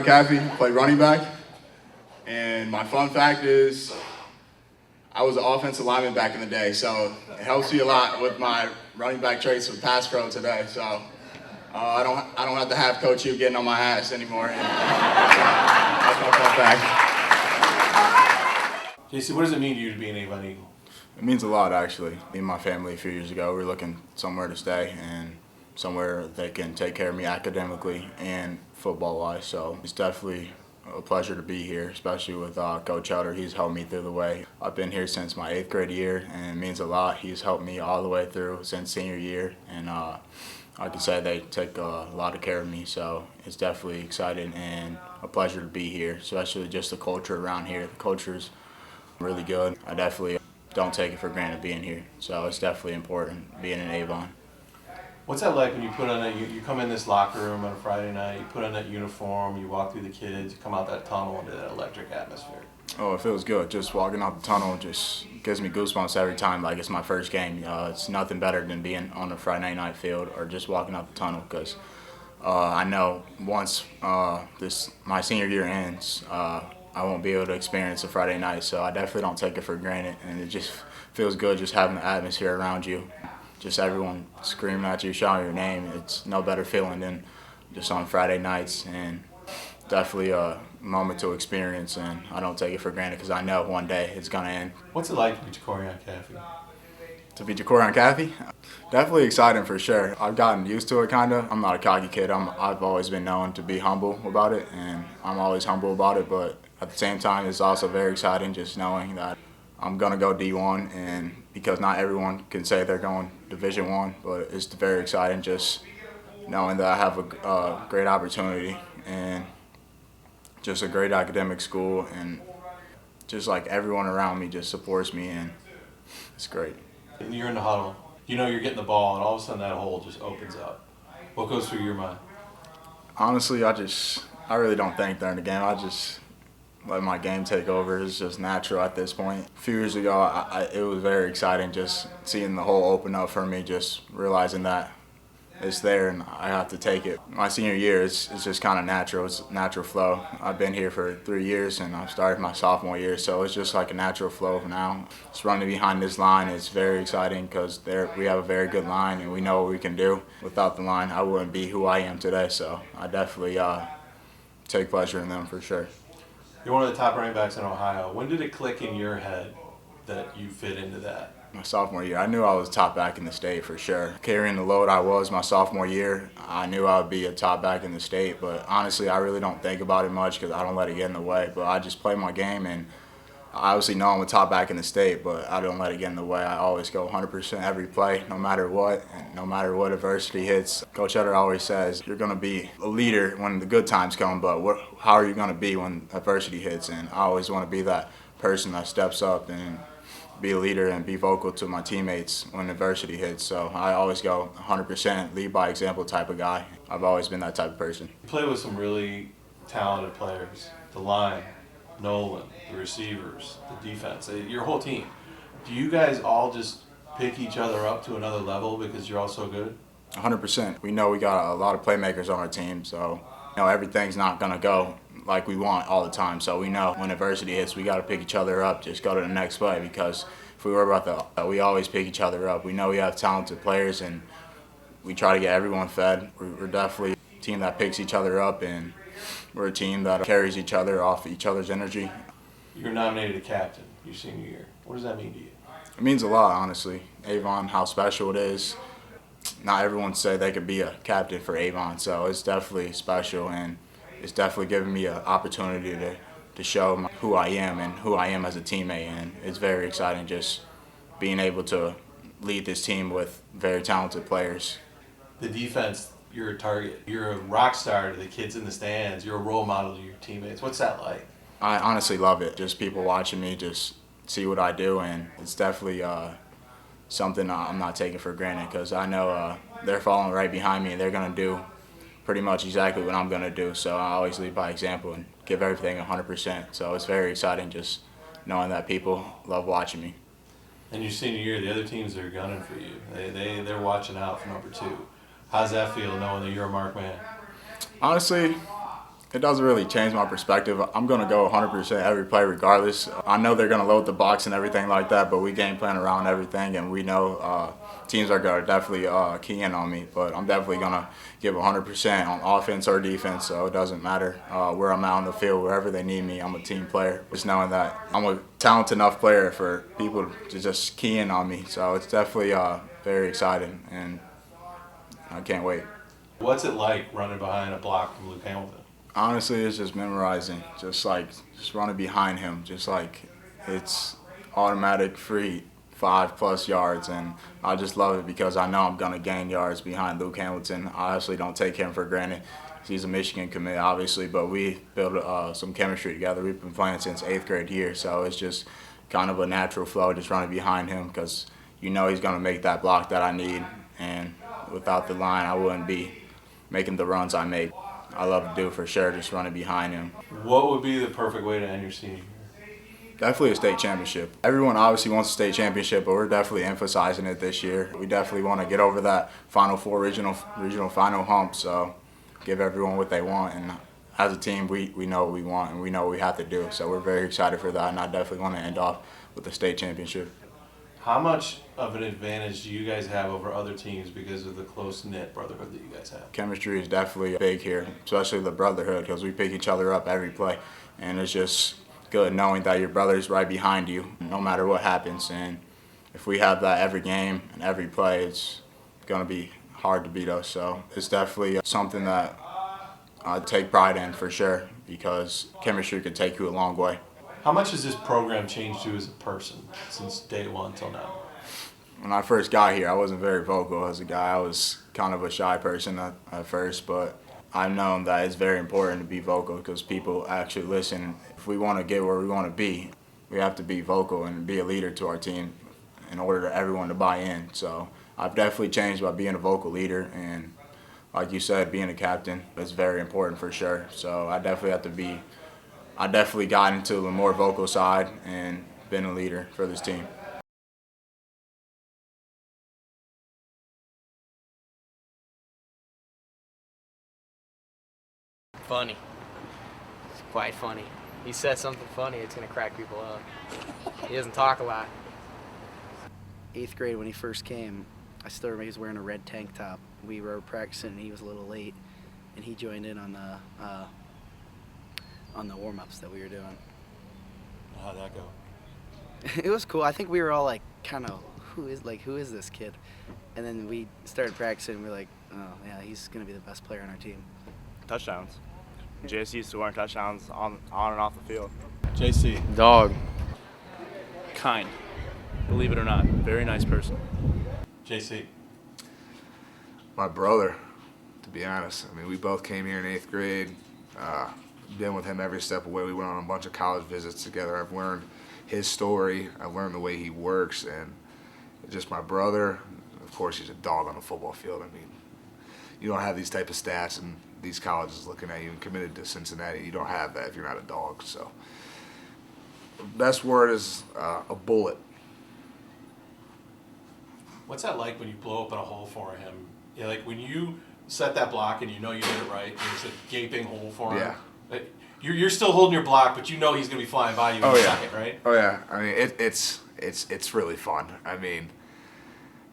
Caffey, play running back. And my fun fact is I was an offensive lineman back in the day, so it helps me a lot with my running back traits with pass pro today. So I don't have to have Coach U getting on my ass anymore. And, that's my fun fact. JC, what does it mean to you to be an Avon Eagle? It means a lot, actually. Me and my family a few years ago, we were looking somewhere to stay and somewhere they can take care of me academically and football-wise. So it's definitely a pleasure to be here, especially with Coach Elder. He's helped me through the way. I've been here since my 8th grade year, and it means a lot. He's helped me all the way through since senior year, and I can say they take a lot of care of me. So it's definitely exciting and a pleasure to be here, especially just the culture around here. The culture's really good. I definitely don't take it for granted being here. So it's definitely important being in Avon. What's that like when you put on you come in this locker room on a Friday night, you put on that uniform, you walk through the kids, you come out that tunnel into that electric atmosphere? Oh, it feels good. Just walking out the tunnel just gives me goosebumps every time, like it's my first game. It's nothing better than being on the Friday night field or just walking out the tunnel, because I know once my senior year ends, I won't be able to experience a Friday night, so I definitely don't take it for granted, and it just feels good just having the atmosphere around you. Just everyone screaming at you, shouting your name. It's no better feeling than just on Friday nights, and definitely a moment to experience, and I don't take it for granted because I know one day it's going to end. What's it like to be Jakorion Caffey? To be Jakorion Caffey? Definitely exciting for sure. I've gotten used to it kind of. I'm not a cocky kid. I've always been known to be humble about it, and I'm always humble about it, but at the same time it's also very exciting just knowing that I'm going to go D1, and because not everyone can say they're going Division I, but it's very exciting just knowing that I have a great opportunity and just a great academic school, and just like everyone around me just supports me, and it's great. You're in the huddle, you know you're getting the ball, and all of a sudden that hole just opens up. What goes through your mind? Honestly, I really don't think during the game. I just let my game take over. It's just natural at this point. A few years ago, it was very exciting just seeing the hole open up for me, just realizing that it's there and I have to take it. My senior year, it's just kind of natural. It's natural flow. I've been here for 3 years, and I've started my sophomore year, so it's just like a natural flow now. Just running behind this line is very exciting because we have a very good line and we know what we can do. Without the line, I wouldn't be who I am today, so I definitely take pleasure in them for sure. You're one of the top running backs in Ohio. When did it click in your head that you fit into that? My sophomore year, I knew I was top back in the state for sure. Carrying the load I was my sophomore year, I knew I would be a top back in the state, but honestly, I really don't think about it much because I don't let it get in the way. But I just play my game, and I obviously know I'm a top back in the state, but I don't let it get in the way. I always go 100% every play, no matter what, and no matter what adversity hits. Coach Elder always says, you're going to be a leader when the good times come, but how are you going to be when adversity hits? And I always want to be that person that steps up and be a leader and be vocal to my teammates when adversity hits. So I always go 100% lead by example type of guy. I've always been that type of person. You play with some really talented players. The line, Nolan, the receivers, the defense, your whole team. Do you guys all just pick each other up to another level because you're all so good? 100%. We know we got a lot of playmakers on our team, so everything's not going to go like we want all the time. So we know when adversity hits, we got to pick each other up, just go to the next play, because if we worry about we always pick each other up. We know we have talented players, and we try to get everyone fed. We're definitely a team that picks each other up, and we're a team that carries each other off each other's energy. You're nominated a captain your senior year. What does that mean to you? It means a lot, honestly. Avon, how special it is. Not everyone say they could be a captain for Avon, so it's definitely special, and it's definitely given me an opportunity to show who I am and who I am as a teammate, and it's very exciting just being able to lead this team with very talented players. The defense, you're a target. You're a rock star to the kids in the stands. You're a role model to your teammates. What's that like? I honestly love it. Just people watching me just see what I do, and it's definitely something I'm not taking for granted, because I know they're following right behind me and they're going to do pretty much exactly what I'm going to do. So I always lead by example and give everything 100%. So it's very exciting just knowing that people love watching me. And your senior year, the other teams are gunning for you. They're watching out for number 2. How's that feel knowing that you're a marked man? Honestly, It doesn't really change my perspective. I'm going to go 100% every play regardless. I know they're going to load the box and everything like that, but we game plan around everything, and we know teams are going to definitely key in on me. But I'm definitely going to give 100% on offense or defense, so it doesn't matter where I'm out on the field, wherever they need me. I'm a team player. Just knowing that I'm a talented enough player for people to just key in on me. So it's definitely very exciting, and I can't wait. What's it like running behind a block from Luke Hamilton? Honestly, it's just memorizing, just running behind him, just like it's automatic free 5+ yards, and I just love it because I know I'm gonna gain yards behind Luke Hamilton. I actually don't take him for granted. He's a Michigan commit, obviously, but we built some chemistry together. We've been playing since 8th grade here, so it's just kind of a natural flow, just running behind him because you know he's gonna make that block that I need, and without the line, I wouldn't be making the runs I make. I love to do for sure, just running behind him. What would be the perfect way to end your senior year? Definitely a state championship. Everyone obviously wants a state championship, but we're definitely emphasizing it this year. We definitely want to get over that Final Four regional final hump, so give everyone what they want. And as a team, we know what we want and we know what we have to do. So we're very excited for that, and I definitely want to end off with the state championship. How much of an advantage do you guys have over other teams because of the close-knit brotherhood that you guys have? Chemistry is definitely big here, especially the brotherhood, because we pick each other up every play. And it's just good knowing that your brother's right behind you no matter what happens. And if we have that every game and every play, it's going to be hard to beat us. So it's definitely something that I take pride in for sure, because chemistry could take you a long way. How much has this program changed you as a person since day one till now? When I first got here, I wasn't very vocal as a guy. I was kind of a shy person at first, but I've known that it's very important to be vocal because people actually listen. If we want to get where we want to be, we have to be vocal and be a leader to our team in order for everyone to buy in. So I've definitely changed by being a vocal leader, and like you said, being a captain is very important for sure. So I definitely got into the more vocal side and been a leader for this team. Funny. It's quite funny. He says something funny, it's gonna crack people up. He doesn't talk a lot. 8th grade when he first came, I still remember he was wearing a red tank top. We were practicing and he was a little late, and he joined in on the warm-ups that we were doing. How'd that go? It was cool. I think we were all like, kind of, who is this kid? And then we started practicing and we were like, oh yeah, he's gonna be the best player on our team. Touchdowns. JC scoring touchdowns on and off the field. JC. Dog. Kind. Believe it or not, very nice person. JC. My brother, to be honest. I mean, we both came here in 8th grade. Been with him every step of the way. We went on a bunch of college visits together. I've learned his story. I've learned the way he works, and just my brother. Of course, he's a dog on the football field. I mean, you don't have these type of stats and these colleges looking at you, and committed to Cincinnati. You don't have that if you're not a dog. So, best word is a bullet. What's that like when you blow open a hole for him? Yeah, like when you set that block and you know you did it right, there's a gaping hole for him. Yeah. Like, you're still holding your block, but you know he's going to be flying by you in a second, right? Oh yeah. I mean, it's really fun. I mean,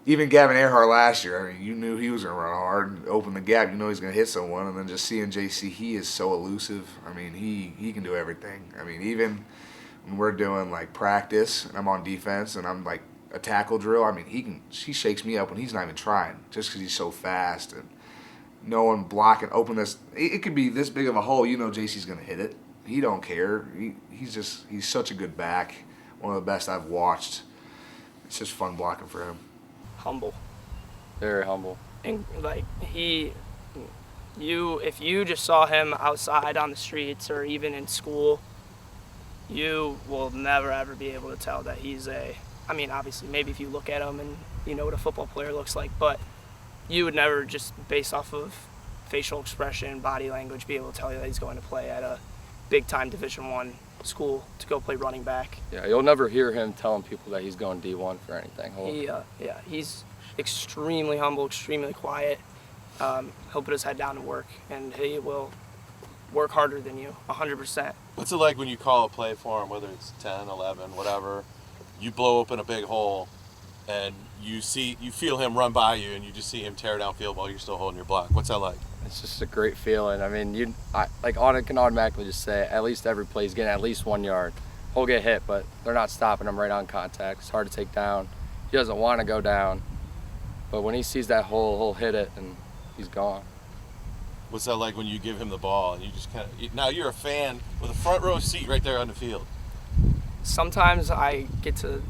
even Gavin Earhart last year, I mean, you knew he was going to run hard and open the gap. You know he's going to hit someone, and then just seeing JC, he is so elusive. I mean, he can do everything. I mean, even when we're doing like practice and I'm on defense and I'm like a tackle drill, I mean, he shakes me up when he's not even trying, just because he's so fast. And no one blocking, open this. It could be this big of a hole. You know JC's going to hit it. He don't care. He's such a good back. One of the best I've watched. It's just fun blocking for him. Humble. Very humble. And like if you just saw him outside on the streets or even in school, you will never ever be able to tell that he's I mean, obviously, maybe if you look at him and you know what a football player looks like, but you would never just based off of facial expression, body language, be able to tell you that he's going to play at a big-time Division I school to go play running back. Yeah, you'll never hear him telling people that he's going D1 for anything. He's extremely humble, extremely quiet. He'll put his head down and work, and he will work harder than you, 100%. What's it like when you call a play for him, whether it's 10, 11, whatever, you blow open a big hole and you feel him run by you and you just see him tear downfield while you're still holding your block? What's that like? It's just a great feeling. I mean, I can automatically just say at least every play he's getting at least 1 yard. He'll get hit, but they're not stopping him right on contact. It's hard to take down. He doesn't want to go down, but when he sees that hole, he'll hit it and he's gone. What's that like when you give him the ball and you just kind of, now you're a fan with a front row seat right there on the field? Sometimes I get to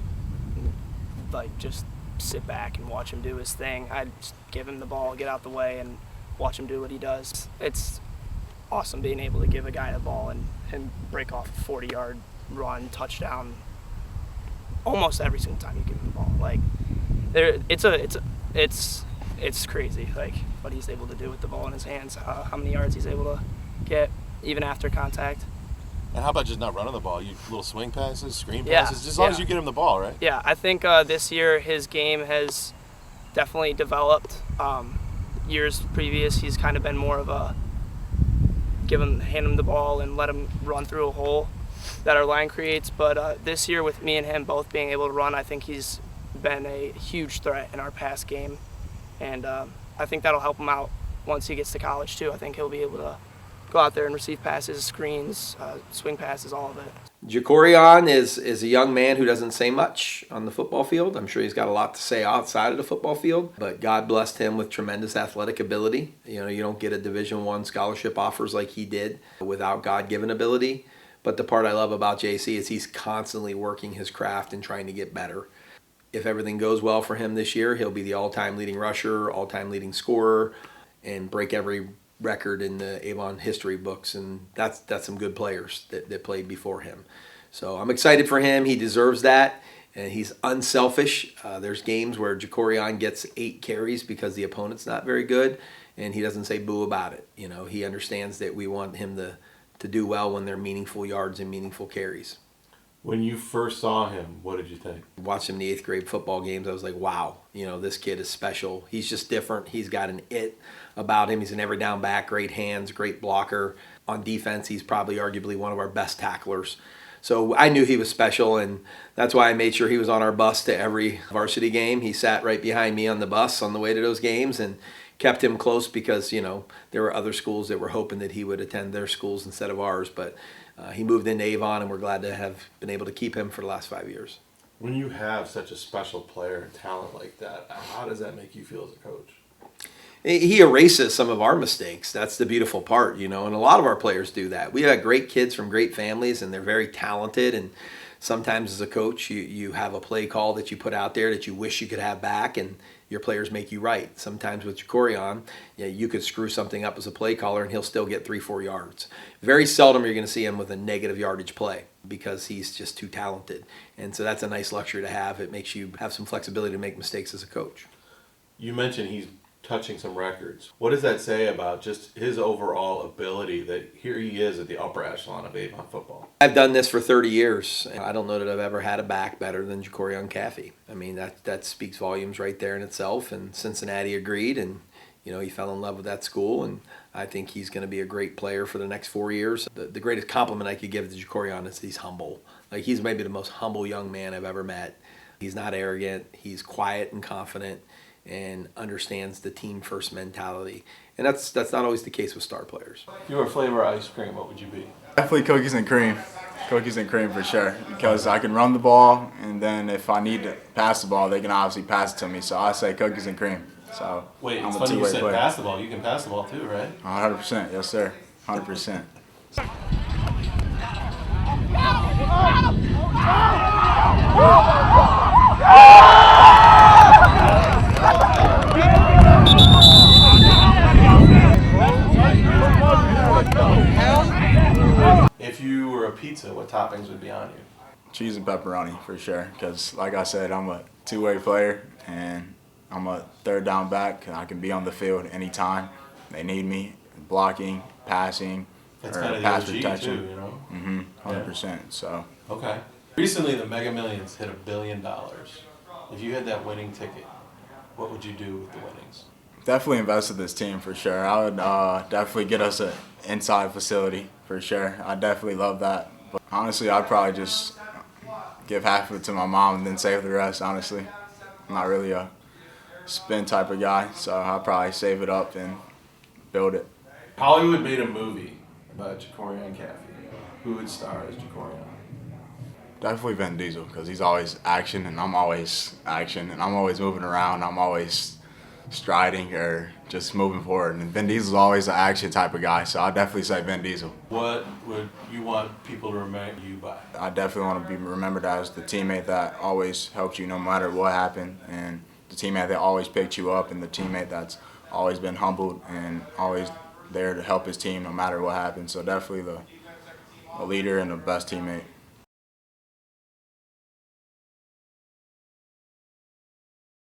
just sit back and watch him do his thing. I just give him the ball, get out the way, and watch him do what he does. It's awesome being able to give a guy the ball and him break off a 40-yard run, touchdown, almost every single time you give him the ball. Like, it's crazy, like, what he's able to do with the ball in his hands, how many yards he's able to get even after contact. And how about just not running the ball? You little swing passes, screen passes, just as long as you get him the ball, right? Yeah, I think this year his game has definitely developed. Years previous, he's kind of been more of a hand him the ball and let him run through a hole that our line creates. But this year, with me and him both being able to run, I think he's been a huge threat in our pass game, and I think that'll help him out once he gets to college too. I think he'll be able to go out there and receive passes, screens, swing passes, all of it. Jakorion is a young man who doesn't say much on the football field. I'm sure he's got a lot to say outside of the football field, but God blessed him with tremendous athletic ability. You know, you don't get a Division I scholarship offers like he did without God-given ability. But the part I love about JC is he's constantly working his craft and trying to get better. If everything goes well for him this year, he'll be the all-time leading rusher, all-time leading scorer, and break every record in the Avon history books, and that's some good players that played before him. So I'm excited for him. He deserves that, and he's unselfish. There's games where Jakorion gets 8 carries because the opponent's not very good, and he doesn't say boo about it. You know, he understands that we want him to do well when they're meaningful yards and meaningful carries. When you first saw him, what did you think? Watched him in the 8th grade football games. I was like, wow, you know, this kid is special. He's just different. He's got an it about him. He's an every down back, great hands, great blocker. On defense, he's probably arguably one of our best tacklers. So I knew he was special, and that's why I made sure he was on our bus to every varsity game. He sat right behind me on the bus on the way to those games and kept him close because, you know, there were other schools that were hoping that he would attend their schools instead of ours. But he moved into Avon, and we're glad to have been able to keep him for the last 5 years. When you have such a special player and talent like that, how does that make you feel as a coach? He erases some of our mistakes. That's the beautiful part, you know, and a lot of our players do that. We have great kids from great families, and they're very talented, and sometimes as a coach, you have a play call that you put out there that you wish you could have back, and your players make you right. Sometimes with Jakorion, you could screw something up as a play caller and he'll still get 3-4 yards. Very seldom you're going to see him with a negative yardage play because he's just too talented. And so that's a nice luxury to have. It makes you have some flexibility to make mistakes as a coach. You mentioned he's touching some records. What does that say about just his overall ability that here he is at the upper echelon of Avon football? I've done this for 30 years, and I don't know that I've ever had a back better than Jakorion Caffey. I mean, that speaks volumes right there in itself, and Cincinnati agreed, and you know, he fell in love with that school, and I think he's going to be a great player for the next 4 years. The greatest compliment I could give to Jakorion is he's humble. Like, he's maybe the most humble young man I've ever met. He's not arrogant. He's quiet and confident and understands the team first mentality. And that's not always the case with star players. If you were a flavor of ice cream, what would you be? Definitely cookies and cream. Cookies and cream for sure. Because I can run the ball, and then if I need to pass the ball, they can obviously pass it to me. So I say cookies and cream. So wait, I'm it's a funny you two-way said player. pass the ball. You can pass the ball too, right? 100%, yes sir. 100%. If you were a pizza, what toppings would be on you? Cheese and pepperoni for sure. Because like I said, I'm a two-way player, and I'm a third down back. I can be on the field anytime they need me, blocking, passing, That's or kind of pass the OG protection. too, you know? 100%. So Okay. Recently, the Mega Millions hit $1 billion. If you had that winning ticket, what would you do with the winnings? Definitely invest in this team for sure. I would definitely get us an inside facility for sure. I definitely love that. But honestly, I'd probably just give half of it to my mom and then save the rest, honestly. I'm not really a spend type of guy, so I'll probably save it up and build it. Hollywood made a movie about Jakorion Caffey. Who would star as Jakorion? Definitely Vin Diesel, because he's always action and I'm always action and I'm always moving around. I'm always striding or just moving forward. And Vin Diesel's always an action type of guy, so I'd definitely say Vin Diesel. What would you want people to remember you by? I definitely want to be remembered as the teammate that always helped you no matter what happened, and the teammate that always picked you up, and the teammate that's always been humbled and always there to help his team no matter what happened. So definitely the leader and the best teammate.